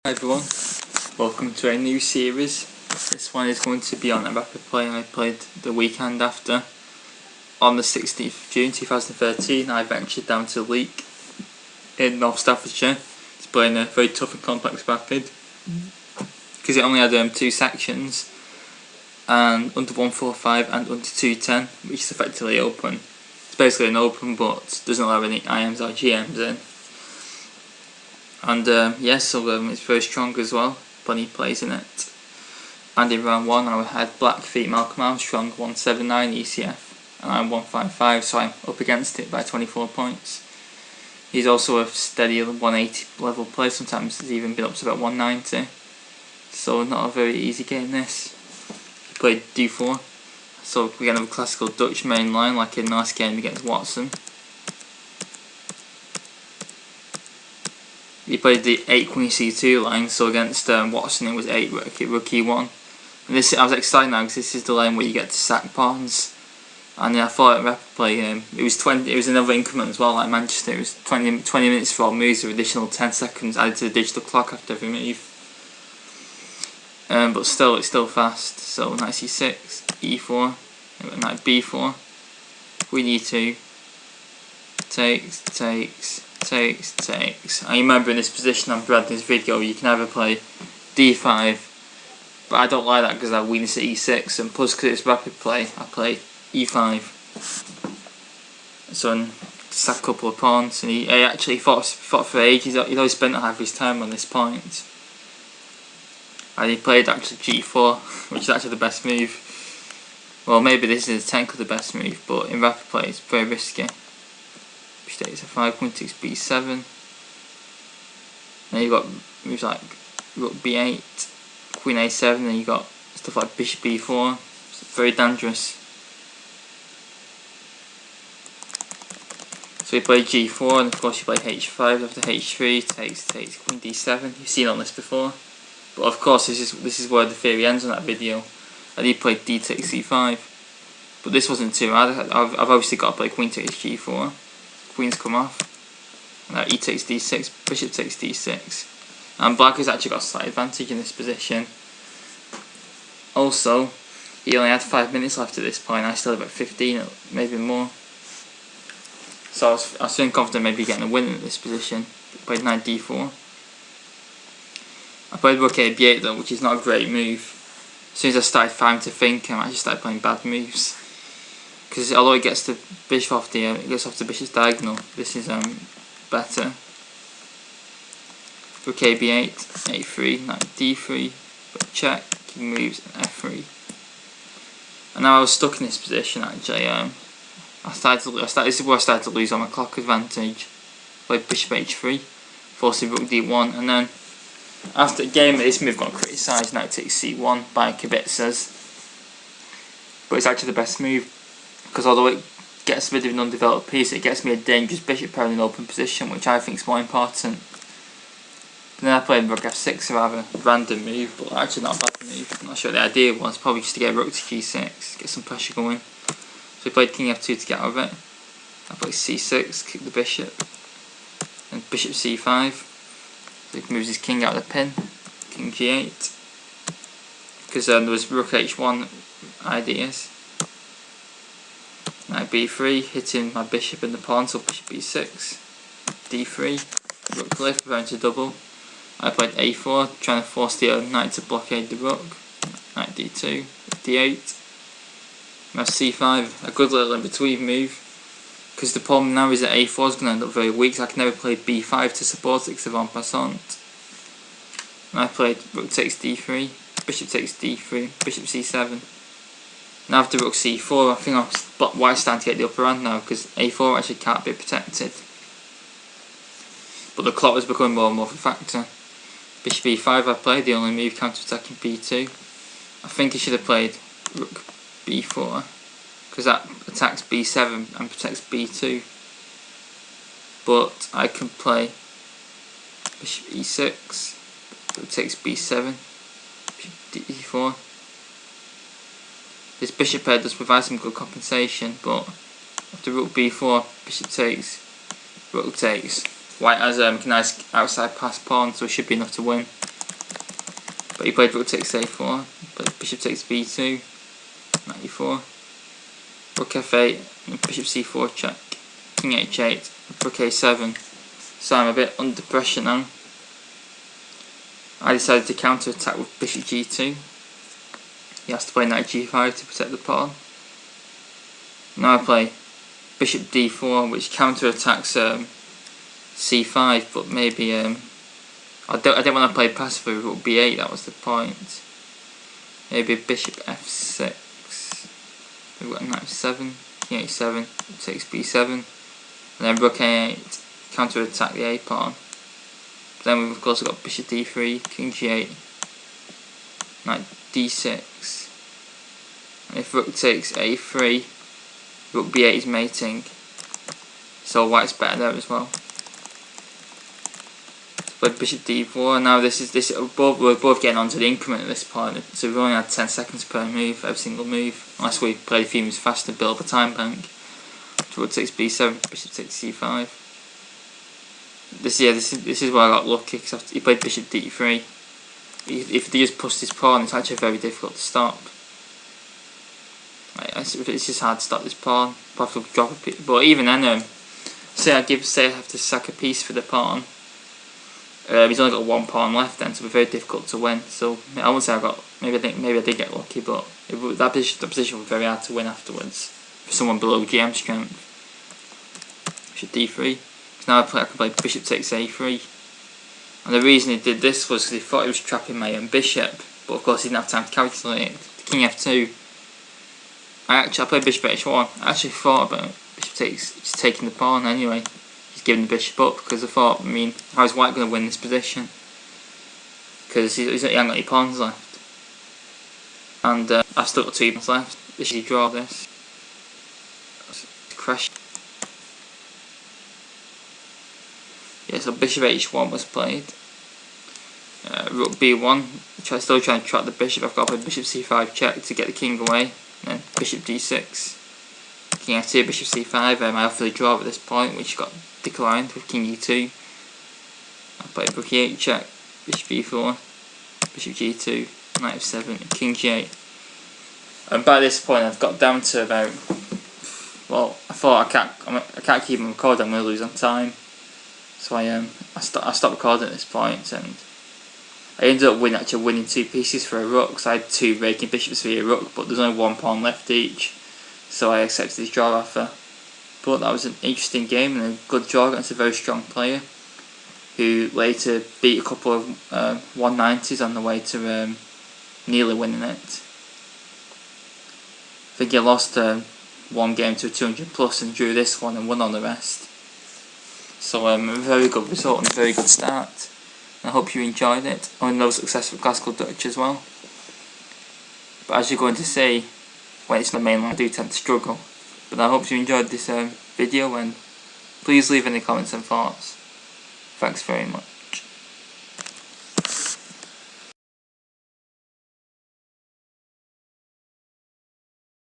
Hi everyone, welcome to a new series. This one is going to be on a rapid play I played the weekend after. On the 16th of June 2013 I ventured down to Leek in North Staffordshire to play in a very tough and complex rapid because it only had 2 sections, and under 145 and under 210, which is effectively open. It's basically an open but doesn't allow any IMs or GMs in. And it's very strong as well, plenty of plays in it. And in round 1 I had black feet Malcolm Armstrong 179 ECF and I'm 155, so I'm up against it by 24 points. He's also a steady 180 level play, sometimes he's even been up to about 190, so not a very easy game this. He played D4, so we're going to have a classical Dutch main line like in last game against Watson. He played the 8 Queen C2 line, so against Watson it was 8 Rook E1. And this, I was excited now because this is the line where you get to sack pawns. And I thought at rapid play it was another increment as well, like Manchester. It was 20 minutes for all moves with additional 10 seconds added to the digital clock after every move. But still, it's still fast. So knight C6, E4, knight B4, Queen E2, takes. I remember in this position on Bradley's video you can either play D5, but I don't like that because I win this at E6, and plus because it's rapid play I play E5. So sack a couple of pawns, and he actually fought for ages. He'd always spent half his time on this point. And he played actually G4, which is actually the best move. Well, maybe this is technically the best move, but in rapid play it's very risky. Bd5, Qxg4 Be7. Then you've got moves like Rook B8, Queen A7, and you've got stuff like Bishop B4. It's very dangerous. So you play G4, and of course you play H5 after H3, takes Queen D7. You've seen on this before. But of course this is where the theory ends on that video. And he played D takes C5. But this wasn't too hard. I've obviously got to play Queen takes G4. Queens come off. Now E takes D6, Bishop takes D6. And black has actually got a slight advantage in this position. Also, he only had 5 minutes left at this point. I still had about 15, maybe more. So I was feeling confident maybe getting a win in this position. Played knight D4. I played Rook B8 though, which is not a great move. As soon as I started trying to think, I actually started playing bad moves. Because although it gets the bishop off the bishop's diagonal, this is better. Rook B8, A3, knight D3, but check, he moves, and F3. And now I was stuck in this position actually. This is where I started to lose on my clock advantage. Played Bishop H3, forcing Rook D1, and then after the game this move got criticised. Knight takes C1 by Kibitzers, but it's actually the best move. Because although it gets rid of an undeveloped piece, it gets me a dangerous bishop pair in an open position, which I think is more important. But then I played Rook F6, a rather random move, but actually not a bad move. I'm not sure what the idea was, probably just to get Rook to G6, get some pressure going. So we played King F2 to get out of it. I played C6, kick the bishop, and Bishop C5. So he moves his king out of the pin, King G8. Because there was Rook H1 ideas. Knight B3, hitting my bishop and the pawn, so Bishop B6, D3, Rook cliff, preparing to double. I played A4, trying to force the knight to blockade the rook. Knight D2, D8. Now C5, a good little in between move. Because the problem now is that A4 is going to end up very weak, so I can never play B5 to support it, because en passant. And I played Rook takes D3, Bishop takes D3, Bishop C7. Now after Rook C4, I think White's starting to get the upper hand now because A4 actually can't be protected. But the clock was becoming more and more of a factor. Bishop E5 I played, the only move counter-attacking B2. I think I should have played Rook B4 because that attacks B7 and protects B2. But I can play Bishop E6, Rook takes B7, Bishop D4. This bishop pair does provide some good compensation, but after Rook B4, Bishop takes, Rook takes, White has a nice outside pass pawn, so it should be enough to win. But he played rook takes a4, played bishop takes b2, knight e4, rook f8, and bishop c4 check, king h8, rook a7. So I'm a bit under pressure now. I decided to counter attack with bishop g2. He has to play knight g5 to protect the pawn. Now I play bishop d4, which counter attacks c5, but maybe I didn't want to play passively with rook b8. That was the point. Maybe bishop f6. We've got knight f7, king h7, takes b7, and then rook a8 counter attack the a pawn. Then we've of course got bishop d3, king g8, knight d6, and if rook takes a3, rook b8 is mating, so white's better there as well. But bishop d4. Now we're both getting onto the increment at this point, so we've only had 10 seconds per move, every single move, unless we play a few moves faster, build up a time bank. So rook takes b7, bishop takes c5. This is where I got lucky, because he played bishop d3. If he just pushed his pawn, it's actually very difficult to stop. It's just hard to stop this pawn. Probably drop a piece. But even then, say I have to sack a piece for the pawn. He's only got one pawn left then, so it'll be very difficult to win. So I wouldn't say maybe I did get lucky, but that position was very hard to win afterwards for someone below GM strength. Bishop d3. So now I can play bishop takes a3. And the reason he did this was because he thought he was trapping my bishop, but of course he didn't have time to calculate it. King f2. I played bishop h1. I actually thought about bishop takes, just taking the pawn anyway. He's giving the bishop up, because I thought, how is white going to win this position? Because he hasn't got any pawns left. And I've still got 2 pawns left. This should draw this. Crash. Yeah, so bishop h1 was played. Rook b1. Still trying to trap the bishop. I've got to play bishop c5 check to get the king away. And then bishop d6. King f2, bishop c5. I obviously draw at this point, which got declined with king e2. I played rook e8 check, bishop b4, bishop g2, knight f7, and king g8. And by this point, I've got down to about. Well, I thought I can't keep on recording. I'm going to lose on time. So I stopped recording at this point, and I ended up winning 2 pieces for a rook, because I had 2 raking bishops for a rook, but there's only 1 pawn left each, so I accepted his draw offer. But that was an interesting game and a good draw against a very strong player, who later beat a couple of 190s on the way to nearly winning it. I think he lost 1 game to a 200 plus and drew this one and won on the rest. So a very good result and a very good start. I hope you enjoyed it. I know success with classical Dutch as well. But as you're going to see, when it's the main line, I do tend to struggle. But I hope you enjoyed this video, and please leave any comments and thoughts. Thanks very much.